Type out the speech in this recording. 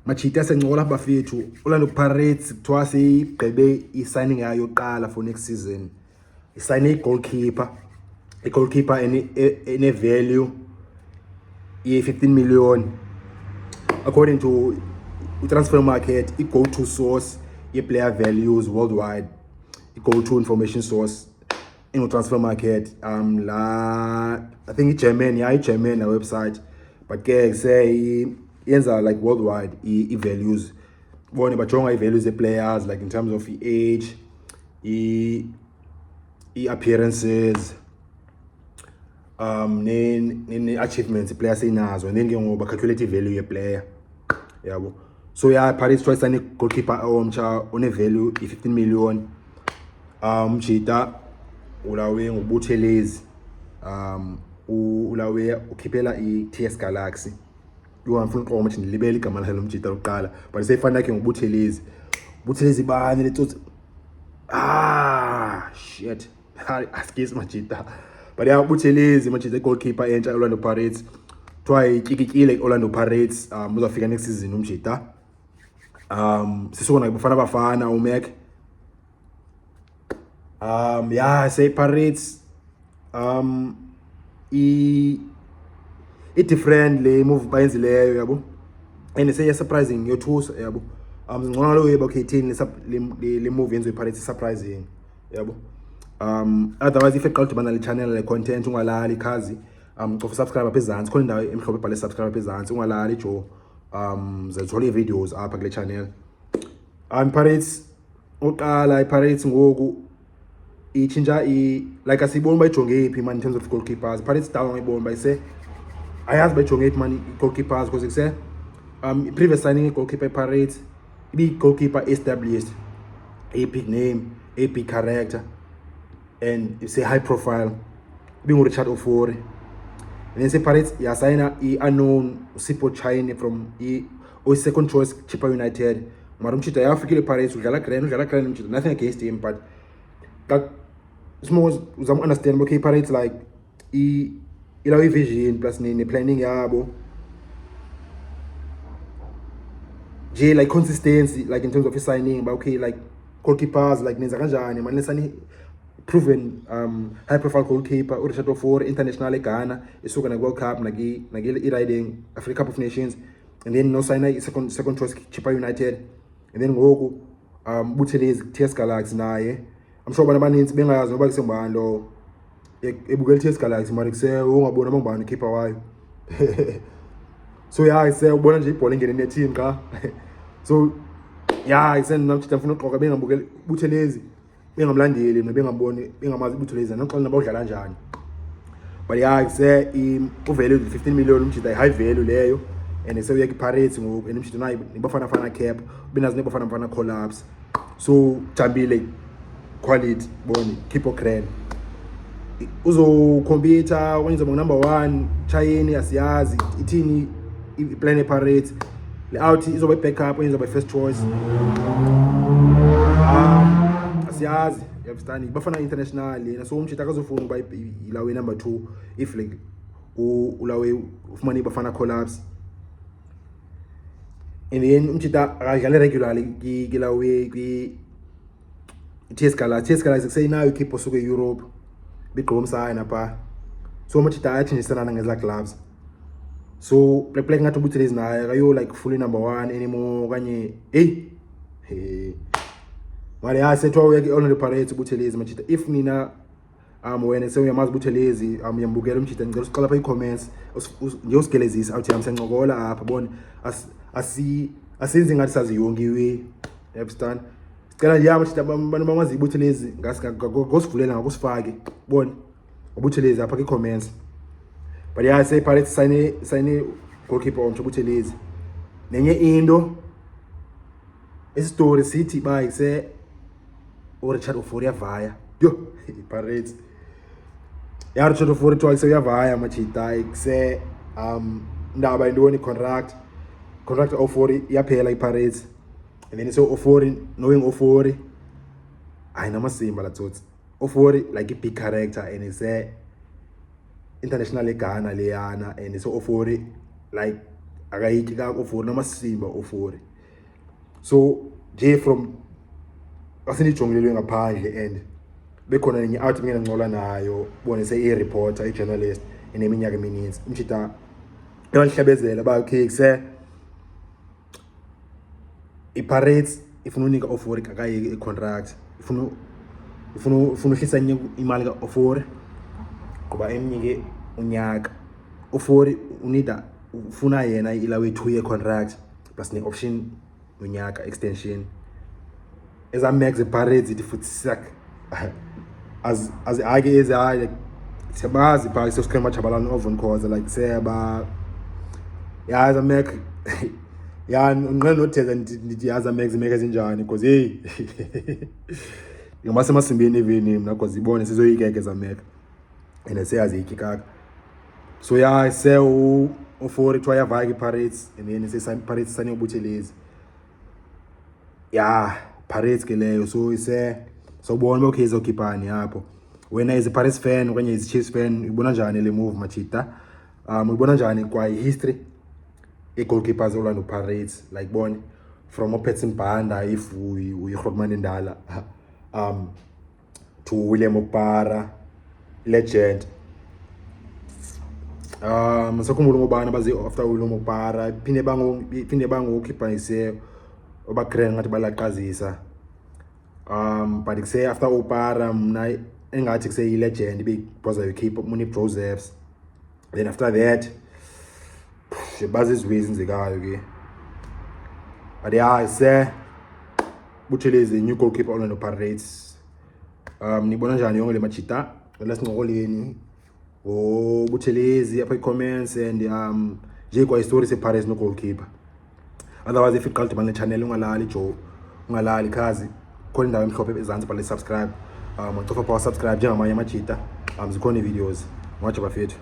Machita sencokola bafethu Orlando Pirates kuthiwa seyigqibe i-signing yayo yokuqala for next season. Isayine i-goalkeeper ene-value ye-15 million. According to transfer market, i-go-to source ye-player values worldwide, i-go-to information source in transfer market. I think i-German, i-German website, but ke say yenza like worldwide i-values. Bone bajonga i-values players like in terms of age, appearances, achievements players inazo, and then ngoba calculate value ye-player. Yabo. So Paris try sign goalkeeper omtsha one value i-15 million. Mjita ulawe ngubuthelezi. Ulawe ukhiphela i-TS Galaxy. Ngifuna uqoma ukuthi ndilibele igama lakhe lomjita lokuqala, but seyifana yakhe ngubuthelezi. Buthelezi bani letsotsi. Shit. Askis Machita. But Buthelezi Machita goalkeeper entsha Orlando Pirates. Try ikikile Orlando Pirates uzafika next season umjita. Sisona bafana uMac. Say Pirates different le move bayenzileyo yabo, and say surprising yothusa yabo. Ngcono lo yebo K10 le move yenziwe Pirates surprising yabo. Otherwise if eqala udibana le channel le content ungalali khazi cofa subscribe phezantsi khona indawo emhlophe ebhale subscribe phezantsi ungalali jo zathola videos apha kule channel. Pirates uqala iPirates ngoku ichinja like asibona bayijonge iphi man in terms of goalkeepers. Pirates down ngibona bayise ayazi bayijonge iphi man goalkeepers because ikuse previous signing goalkeeper Pirates ibi goalkeeper established, a big name, a big character, and it's a high profile being Richard Ofori. And then say Pirates sign unknown Sipo China from second choice Chippa United. Marum Chita African Pirates nothing against him, but that small understand okay Pirates like vision plus the planning yabo. Like consistency, like in terms of his signing, but okay, like goalkeepers like Nenzakanjani, man, proven high profile goalkeeper Richard Ofori international Ghana is so gonna World Cup nagi riding Africa Cup of Nations, and then no sign second choice Chippa United, and then ngoku Buthelezi TS Galaxy naye. I'm sure bana baninzi bengayazi noba kusembani lo ebukela TS Galaxy manje kuse ungabona mangubani keeper wayo. So ise ubona nje ibhola ingene neteam ka. So ise namtshita mfuna uqoka bengambukela Buthelezi bengamlandeli nobengamboni bengamazi Buthelezi noxoxa nabo udlala kanjani. But ise uvalue 15 million umjita high value leyo, and ise uyeke Pirates ngoku and umjita nayo nibafana fana cap benazi nebafana fana collapse. So jambile quality boni keep okren uzo computer wenza number 1 China asiyazi ithini plan Pirates le out izoba backup wenza by first choice asiyazi yabustani bafana international yena, so umjita akazofuna ukuba ilawe number 2 if like ulawe ufumani bafana collapse, and then umjita akadlala regularly kilawe ki TS Galaxy say now you keep osuke Europe bigqoka umsana pa, so much athinjisana ngezla gloves. So play ngathi Buthelezi naye akayo like fully number 1 anymore kanye mali asethwa uyake Orlando Pirates Buthelezi machita if nina wena sewuyamazi Buthelezi yambukela umjita ngicela usiqala pha i-comments nje usigelezisa awuthi yamsencokola apha bona asenzi ngathi sazi yonke understand. Sicela nje amachita abantu bamazi Buthelezi ngosivulela ngakusifake bona Buthelezi apha ki-comments. But say Pirates sign goalkeeper omtsha Buthelezi. Nenye into story sithi bayise Richard Ofori via yo Pirates Richard Ofori twice uyavaya machita ikuse ndaba indoni contract Ofori yaphela iPirates, and then so Ofori knowing Ofori ayinamasimba la tsotsi Ofori like a big character, and it's a international Ghana leyana, and so Ofori like akayithi ka Ofori namasimba Ofori. So nje from asinijongilelwe ngaphandle and bekhona nenye out mina ngcola nayo bonise i-reporter i-journalist eneminyaka emininzi umshita eyahlebezela ba okay kuse iPirates ifuna unika Ofori akayeke i-contract ifuna uhlisa imali ka Ofori kuba emnyike unyaka Ofori unida ufuna yena ilawe 2-year contract plus ne option unyaka extension eza max iPirates ithi futhi sak as ake eze siyabazi pha sesikhema chabalana ovon cause like seba yaza max ya unqena notheza ndithi yaza max make ezinjani because hey ngomase masimbini evini mina because ibone sizoyikeke za max and seyazi ikikaka so ya se Ofori twa yavaki Pirates and then se Pirates sani Buthelezi ya Pirates ke leyo so ise so bona okay izokhipani yapho wena is a Pirates fan okanye is Chiefs fan ibona njani le move machita ibona njani kwa history goalkeepers Orlando Pirates like born from Opetson Banda if we Grootman Ndala to William Opara legend sakhumbulo ngobana baze after William Opara phinde bango keeper ise oba grand ngathi balaqazisa but say after Opara mna engathi kuse i legend because you keep money Josephs then after that bazi izwizi nzekayo ke but yeah say Buthelezi new goalkeeper Orlando Pirates nibona njani yonke le machita lasinqokoleni Buthelezi apha comments and nje kwa story se Pirates no goalkeeper otherwise if iqala bane channel ungalali jo ungalali khazi khona indawo emhlophe ezantsi bale subscribe ngocofa power subscribe njengamanye amachita zikhona videos watch bafethu.